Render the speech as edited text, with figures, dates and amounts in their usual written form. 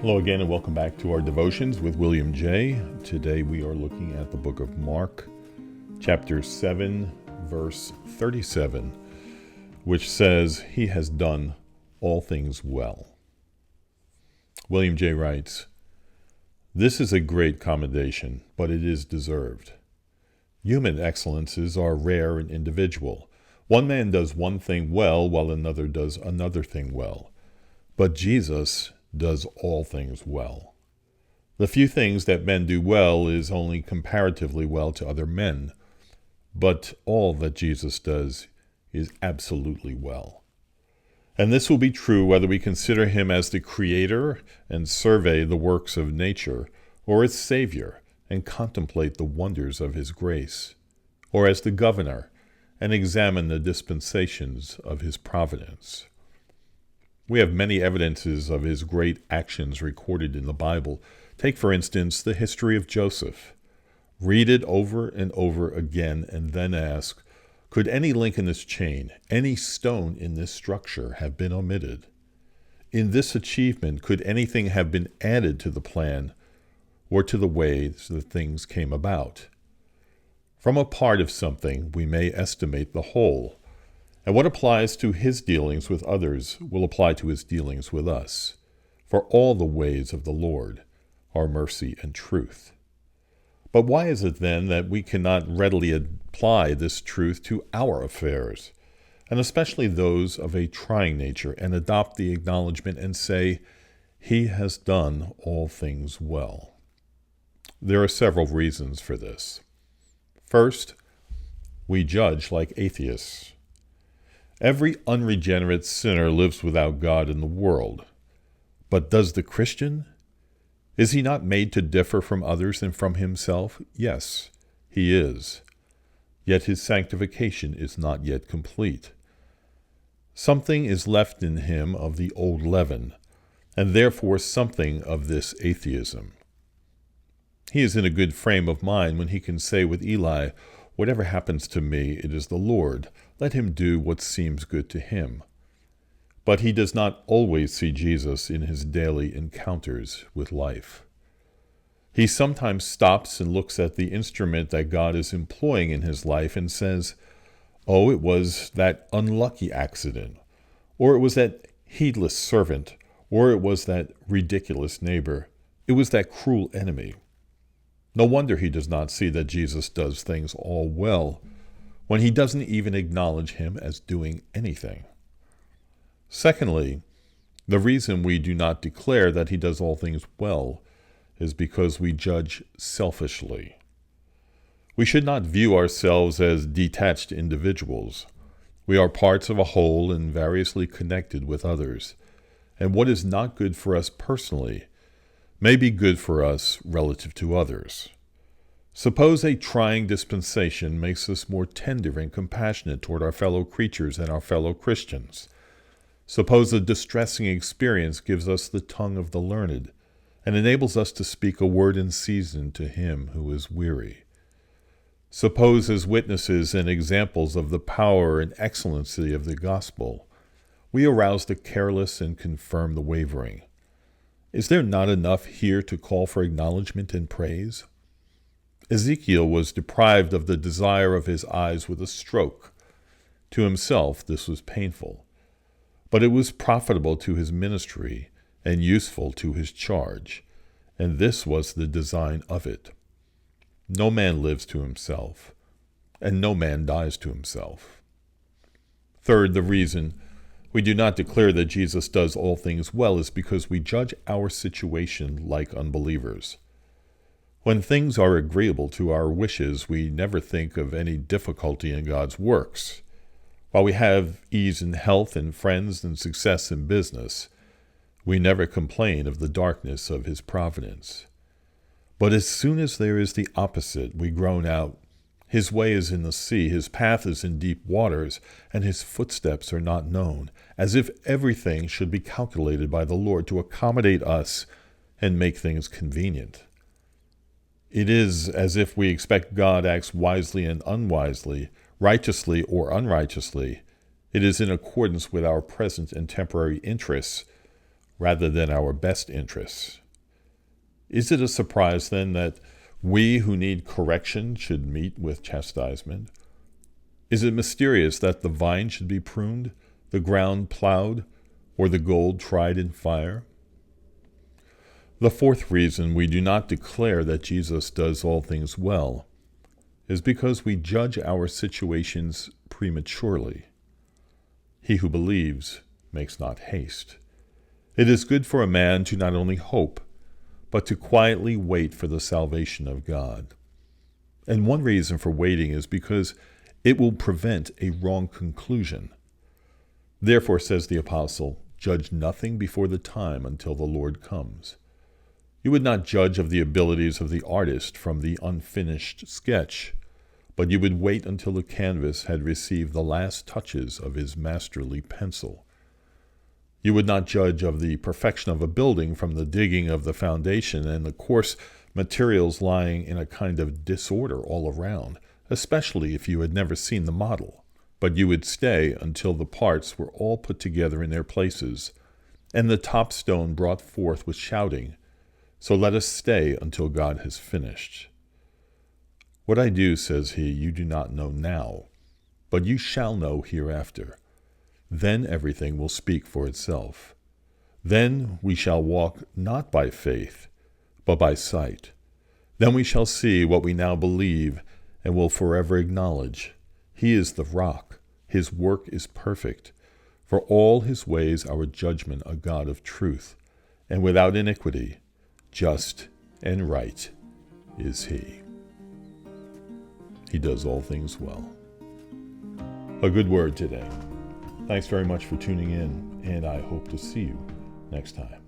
Hello again, and welcome back to our devotions with William J. Today we are looking at the book of Mark, chapter 7, verse 37, which says, "He has done all things well." William J. writes, "This is a great commendation, but it is deserved. Human excellences are rare and individual. One man does one thing well, while another does another thing well. But Jesus does all things well. The few things that men do well is only comparatively well to other men, but all that Jesus does is absolutely well. And this will be true whether we consider him as the creator and survey the works of nature, or as Savior and contemplate the wonders of his grace, or as the governor and examine the dispensations of his providence. We have many evidences of his great actions recorded in the Bible. Take, for instance, the history of Joseph. Read it over and over again and then ask, could any link in this chain, any stone in this structure have been omitted? In this achievement, could anything have been added to the plan or to the ways that things came about? From a part of something, we may estimate the whole. And what applies to his dealings with others will apply to his dealings with us. For all the ways of the Lord are mercy and truth. But why is it then that we cannot readily apply this truth to our affairs, and especially those of a trying nature, and adopt the acknowledgement and say, "He has done all things well"? There are several reasons for this. First, we judge like atheists. Every unregenerate sinner lives without God in the world. But does the Christian? Is he not made to differ from others and from himself? Yes, he is. Yet his sanctification is not yet complete. Something is left in him of the old leaven, and therefore something of this atheism. He is in a good frame of mind when he can say with Eli, "Whatever happens to me, it is the Lord. Let him do what seems good to him." But he does not always see Jesus in his daily encounters with life. He sometimes stops and looks at the instrument that God is employing in his life and says, "Oh, it was that unlucky accident, or it was that heedless servant, or it was that ridiculous neighbor. It was that cruel enemy." No wonder he does not see that Jesus does things all well, when he doesn't even acknowledge him as doing anything. Secondly, the reason we do not declare that he does all things well is because we judge selfishly. We should not view ourselves as detached individuals. We are parts of a whole and variously connected with others, and what is not good for us personally may be good for us relative to others. Suppose a trying dispensation makes us more tender and compassionate toward our fellow creatures and our fellow Christians. Suppose a distressing experience gives us the tongue of the learned and enables us to speak a word in season to him who is weary. Suppose, as witnesses and examples of the power and excellency of the gospel, we arouse the careless and confirm the wavering. Is there not enough here to call for acknowledgement and praise? Ezekiel was deprived of the desire of his eyes with a stroke. To himself this was painful, but it was profitable to his ministry and useful to his charge, and this was the design of it. No man lives to himself, and no man dies to himself. Third, the reason we do not declare that Jesus does all things well is because we judge our situation like unbelievers. When things are agreeable to our wishes, we never think of any difficulty in God's works. While we have ease in health and friends and success in business, we never complain of the darkness of his providence. But as soon as there is the opposite, we groan out, "His way is in the sea, his path is in deep waters, and his footsteps are not known," as if everything should be calculated by the Lord to accommodate us and make things convenient. It is as if we expect God acts wisely and unwisely, righteously or unrighteously. It is in accordance with our present and temporary interests, rather than our best interests. Is it a surprise, then, that we who need correction should meet with chastisement? Is it mysterious that the vine should be pruned, the ground plowed, or the gold tried in fire? The fourth reason we do not declare that Jesus does all things well is because we judge our situations prematurely. He who believes makes not haste. It is good for a man to not only hope, but to quietly wait for the salvation of God. And one reason for waiting is because it will prevent a wrong conclusion. Therefore, says the apostle, judge nothing before the time until the Lord comes. You would not judge of the abilities of the artist from the unfinished sketch, but you would wait until the canvas had received the last touches of his masterly pencil. You would not judge of the perfection of a building from the digging of the foundation and the coarse materials lying in a kind of disorder all around, especially if you had never seen the model. But you would stay until the parts were all put together in their places, and the top stone brought forth with shouting, "So let us stay until God has finished." What I do, says he, you do not know now, but you shall know hereafter. Then everything will speak for itself. Then we shall walk not by faith, but by sight. Then we shall see what we now believe and will forever acknowledge. He is the rock. His work is perfect. For all his ways our judgment a God of truth, and without iniquity, just and right is he. He does all things well. A good word today. Thanks very much for tuning in, and I hope to see you next time.